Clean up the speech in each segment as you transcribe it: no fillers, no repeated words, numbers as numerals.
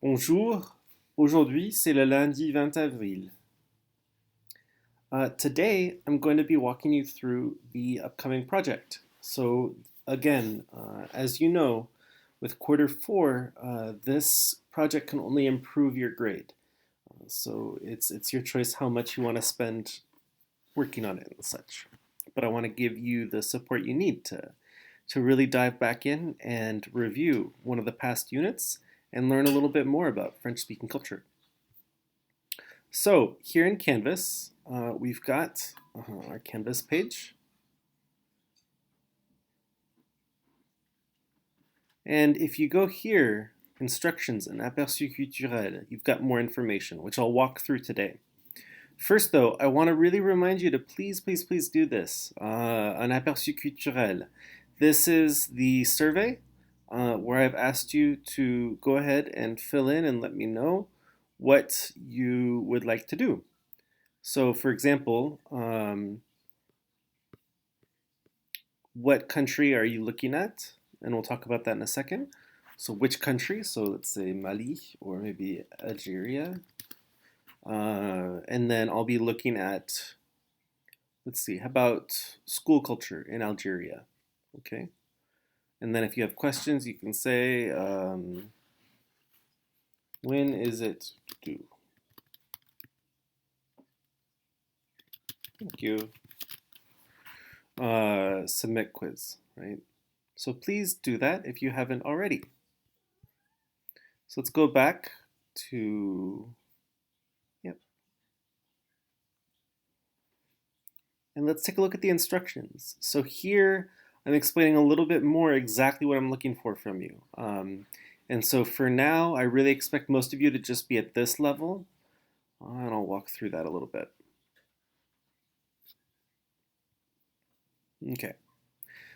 Bonjour, aujourd'hui c'est le lundi 20 avril. Today I'm going to be walking you through the upcoming project. So again, as you know, with quarter four, this project can only improve your grade. So it's your choice how much you want to spend working on it and such. But I want to give you the support you need to really dive back in and review one of the past units and learn a little bit more about French-speaking culture. So here in Canvas, we've got our Canvas page. And if you go here, instructions and aperçu culturel, you've got more information, which I'll walk through today. First though, I want to really remind you to please do this, an aperçu culturel. This is the survey where I've asked you to go ahead and fill in and let me know what you would like to do. So for example, what country are you looking at? And we'll talk about that in a second. So which country? So let's say Mali or maybe Algeria. And then I'll be looking at, let's see, how about school culture in Algeria? Okay. And then if you have questions, you can say, when is it due? Thank you. Submit quiz, right? So please do that if you haven't already. So let's go back to, yep. And let's take a look at the instructions. So here I'm explaining a little bit more exactly what I'm looking for from you. And so for now, I really expect most of you to just be at this level. And I'll walk through that a little bit. Okay.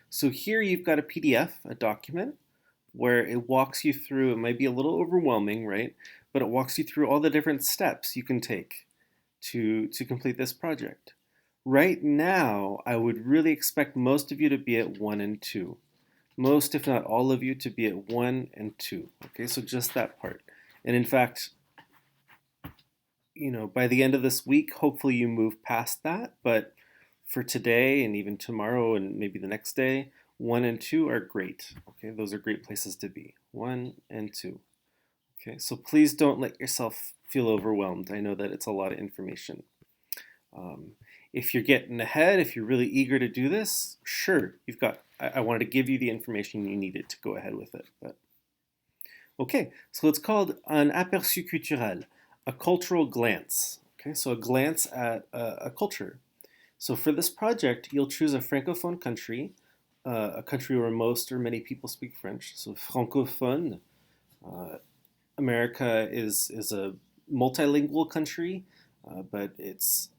So here you've got a PDF, a document, where it walks you through, it might be a little overwhelming, right? But it walks you through all the different steps you can take to complete this project. Right now, I would really expect most of you to be at 1 and 2. Most, if not all of you, to be at 1 and 2. Okay, so just that part. And in fact, by the end of this week, hopefully you move past that. But for today and even tomorrow and maybe the next day, 1 and 2 are great. Okay, those are great places to be. 1 and 2. Okay, so please don't let yourself feel overwhelmed. I know that it's a lot of information. If you're getting ahead, if you're really eager to do this, sure, I wanted to give you the information you needed to go ahead with it. But okay, so it's called an aperçu culturel, a cultural glance. Okay, so a glance at a culture. So for this project, you'll choose a francophone country, a country where most or many people speak French. So francophone. America is a multilingual country, but it's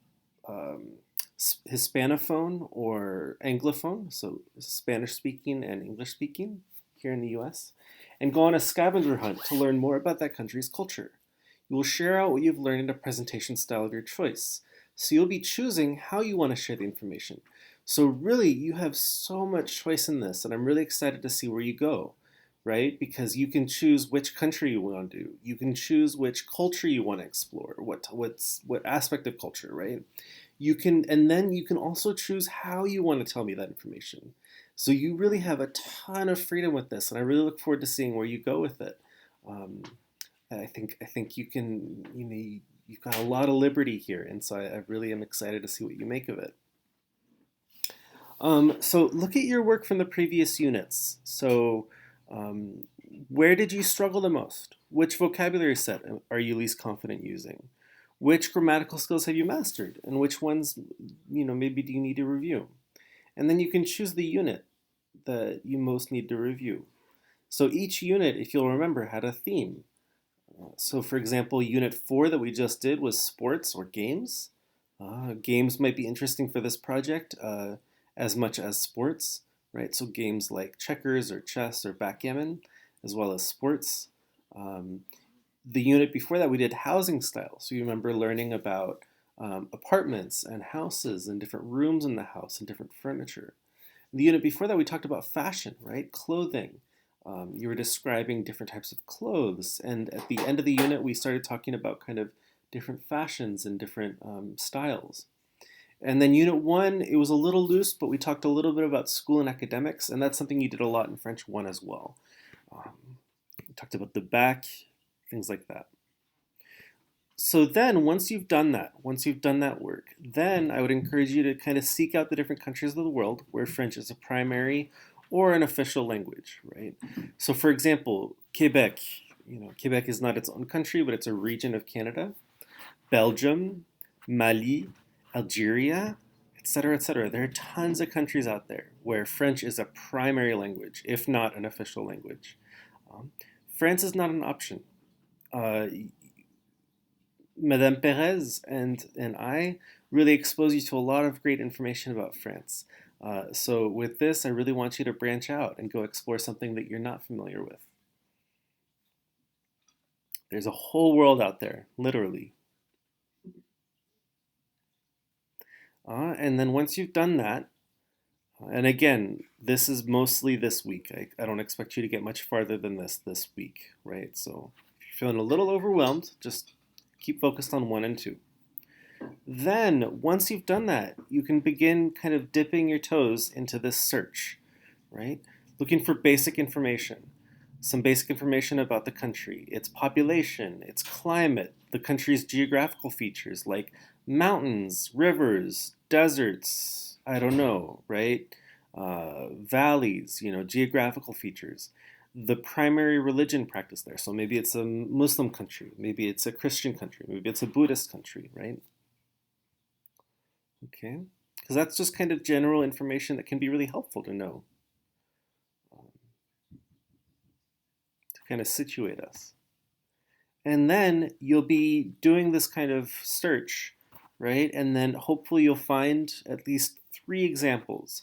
Hispanophone or Anglophone, so Spanish speaking and English speaking here in the US, and go on a scavenger hunt to learn more about that country's culture. You will share out what you've learned in a presentation style of your choice. So you'll be choosing how you want to share the information. So really, you have so much choice in this, and I'm really excited to see where you go, right? Because you can choose which country you want to do. You can choose which culture you want to explore, what aspect of culture, right? And then you can also choose how you want to tell me that information. So you really have a ton of freedom with this, and I really look forward to seeing where you go with it. I think you can, you've got a lot of liberty here, and so I really am excited to see what you make of it. So look at your work from the previous units. So where did you struggle the most? Which vocabulary set are you least confident using? Which grammatical skills have you mastered? And which ones, maybe do you need to review? And then you can choose the unit that you most need to review. So each unit, if you'll remember, had a theme. So for example, unit 4 that we just did was sports or games. Games might be interesting for this project as much as sports, right? So games like checkers or chess or backgammon, as well as sports. The unit before that, we did housing styles. So you remember learning about apartments and houses and different rooms in the house and different furniture. The unit before that, we talked about fashion, right? Clothing, You were describing different types of clothes, and at the end of the unit, we started talking about kind of different fashions and different styles. And then Unit 1, it was a little loose, but we talked a little bit about school and academics, and that's something you did a lot in French 1 as well. We talked about the back, things like that. So then, once you've done that work, then I would encourage you to kind of seek out the different countries of the world where French is a primary or an official language, right? So for example, Quebec, Quebec is not its own country, but it's a region of Canada. Belgium, Mali, Algeria, etc., etc. There are tons of countries out there where French is a primary language, if not an official language. Um, France is not an option. Uh, Madame Perez and I really expose you to a lot of great information about France. So with this, I really want you to branch out and go explore something that you're not familiar with. There's a whole world out there, literally. And then once you've done that, and again, this is mostly this week. I don't expect you to get much farther than this week, right? So if you're feeling a little overwhelmed, just keep focused on 1 and 2. Then, once you've done that, you can begin kind of dipping your toes into this search, right? Looking for basic information. Some basic information about the country, its population, its climate, the country's geographical features like mountains, rivers, deserts, I don't know, right? Valleys, geographical features. The primary religion practiced there. So maybe it's a Muslim country, maybe it's a Christian country, maybe it's a Buddhist country, right? Okay, because that's just kind of general information that can be really helpful to know, um, to kind of situate us. And then you'll be doing this kind of search, right? And then hopefully you'll find at least 3 examples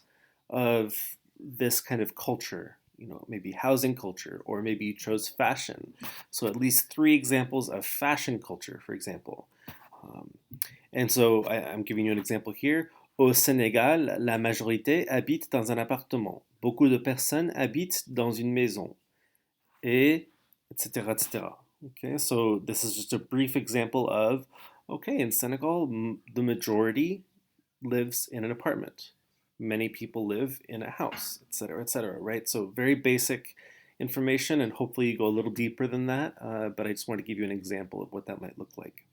of this kind of culture, maybe housing culture, or maybe you chose fashion. So at least 3 examples of fashion culture, for example. Um, and so I'm giving you an example here. Au Sénégal, la majorité habite dans un appartement. Beaucoup de personnes habitent dans une maison. Et etc. etc. Okay, so this is just a brief example of, okay, in Senegal, the majority lives in an apartment. Many people live in a house, etc., right? So very basic information, and hopefully you go a little deeper than that, but I just want to give you an example of what that might look like.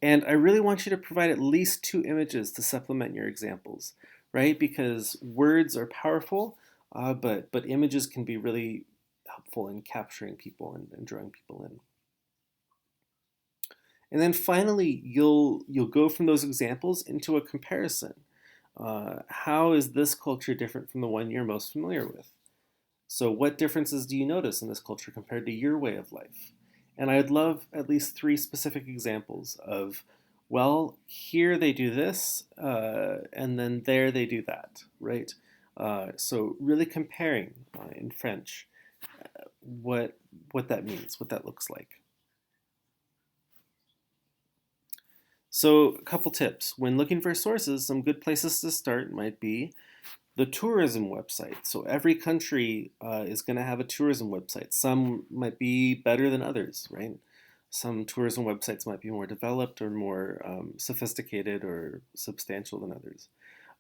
And I really want you to provide at least 2 images to supplement your examples, right? Because words are powerful, but images can be really helpful in capturing people and drawing people in. And then finally, you'll go from those examples into a comparison. How is this culture different from the one you're most familiar with? So what differences do you notice in this culture compared to your way of life? And I'd love at least 3 specific examples of, well, here they do this, and then there they do that, right? So really comparing in French what that means, what that looks like. So a couple tips. When looking for sources, some good places to start might be the tourism website. So every country is going to have a tourism website. Some might be better than others, right? Some tourism websites might be more developed or more sophisticated or substantial than others.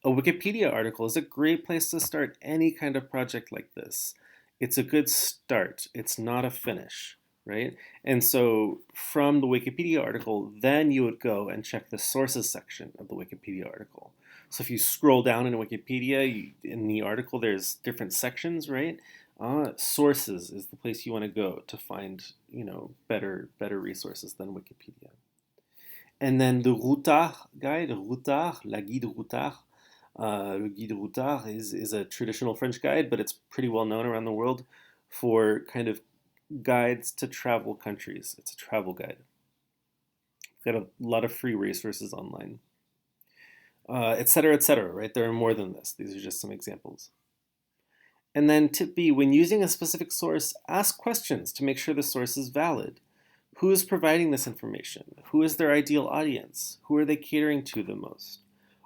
A Wikipedia article is a great place to start any kind of project like this. It's a good start. It's not a finish, right? And so from the Wikipedia article, then you would go and check the sources section of the Wikipedia article. So if you scroll down in Wikipedia, in the article, there's different sections, right? Sources is the place you want to go to find, better resources than Wikipedia. And then the Routard guide, Routard, la guide Routard. Le guide Routard is a traditional French guide, but it's pretty well known around the world for kind of guides to travel countries. It's a travel guide. Got a lot of free resources online, etc., etc. Right? There are more than this. These are just some examples. And then tip B, when using a specific source, ask questions to make sure the source is valid. Who is providing this information? Who is their ideal audience? Who are they catering to the most?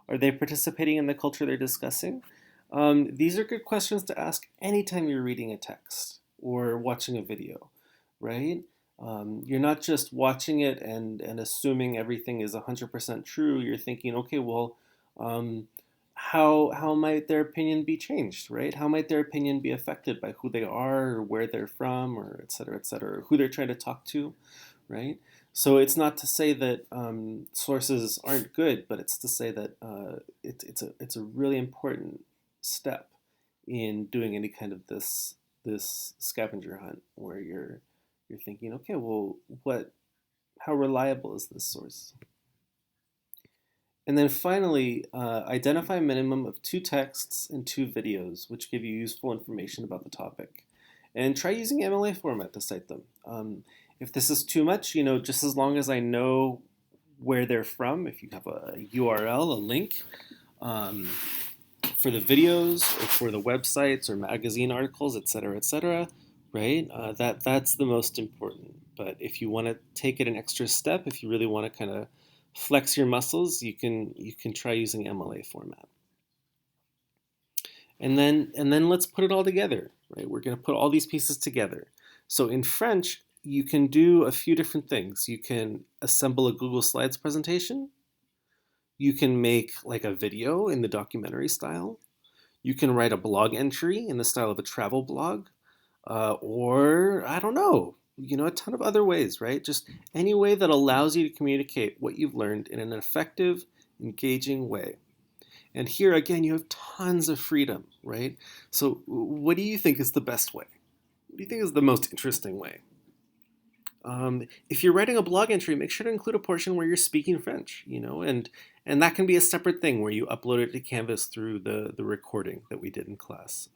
Are they participating in the culture they're discussing? These are good questions to ask anytime you're reading a text. or watching a video, right? You're not just watching it and assuming everything is 100% true. You're thinking, okay, well, um, how might their opinion be changed, right? How might their opinion be affected by who they are or where they're from or et cetera, or who they're trying to talk to, right? So it's not to say that sources aren't good, but it's to say that it's a really important step in doing any kind of this scavenger hunt where you're thinking, okay, well, what how reliable is this source? And then finally, identify a minimum of 2 texts and 2 videos, which give you useful information about the topic. And try using MLA format to cite them. If this is too much, just as long as I know where they're from, if you have a URL, a link um, for the videos or for the websites or magazine articles, et cetera, right? That's the most important. But if you want to take it an extra step, if you really want to kind of flex your muscles, you can try using MLA format. And then let's put it all together, right? We're going to put all these pieces together. So in French, you can do a few different things. You can assemble a Google Slides presentation. You can make like a video in the documentary style. You can write a blog entry in the style of a travel blog, or I don't know, a ton of other ways, right? Just any way that allows you to communicate what you've learned in an effective, engaging way. And here again, you have tons of freedom, right? So, what do you think is the best way? What do you think is the most interesting way? If you're writing a blog entry, make sure to include a portion where you're speaking French, and that can be a separate thing where you upload it to Canvas through the recording that we did in class.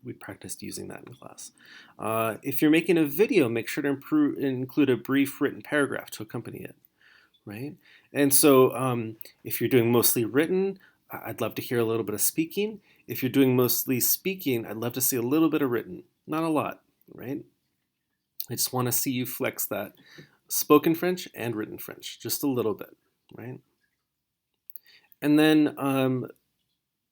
We practiced using that in class. If you're making a video, make sure to include a brief written paragraph to accompany it, right? And so if you're doing mostly written, I'd love to hear a little bit of speaking. If you're doing mostly speaking, I'd love to see a little bit of written, not a lot, right? I just want to see you flex that spoken French and written French, just a little bit, right? And then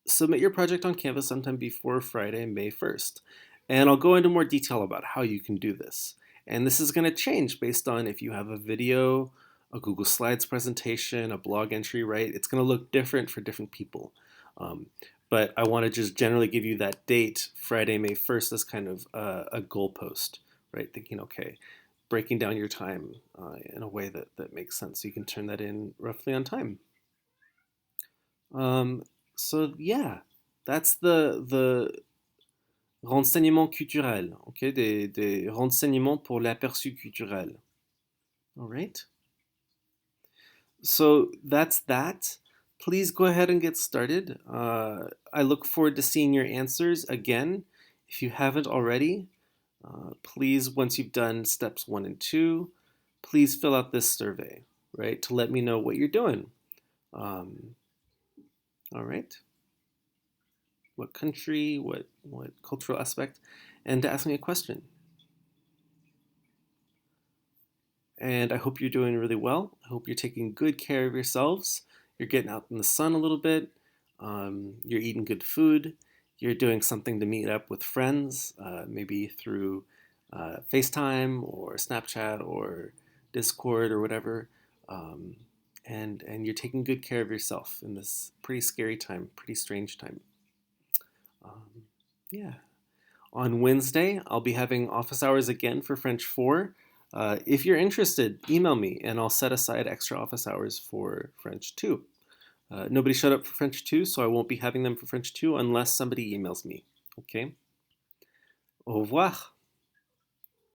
submit your project on Canvas sometime before Friday, May 1st. And I'll go into more detail about how you can do this. And this is going to change based on if you have a video, a Google Slides presentation, a blog entry, right? It's going to look different for different people. But I want to just generally give you that date, Friday, May 1st, as kind of a goalpost, right? Thinking, okay, breaking down your time in a way that makes sense. So you can turn that in roughly on time. So yeah, that's the renseignements culturels, okay, des renseignements pour l'aperçu culturel. All right. So that's that. Please go ahead and get started. I look forward to seeing your answers again. If you haven't already, please, once you've done steps 1 and 2, please fill out this survey, right, to let me know what you're doing. All right. What country, what cultural aspect, and to ask me a question. And I hope you're doing really well. I hope you're taking good care of yourselves. You're getting out in the sun a little bit. You're eating good food. You're doing something to meet up with friends, maybe through FaceTime or Snapchat or Discord or whatever. And you're taking good care of yourself in this pretty scary time, pretty strange time. Yeah. On Wednesday, I'll be having office hours again for French 4. If you're interested, email me and I'll set aside extra office hours for French 2. Nobody showed up for French 2, so I won't be having them for French 2 unless somebody emails me. Okay? Au revoir.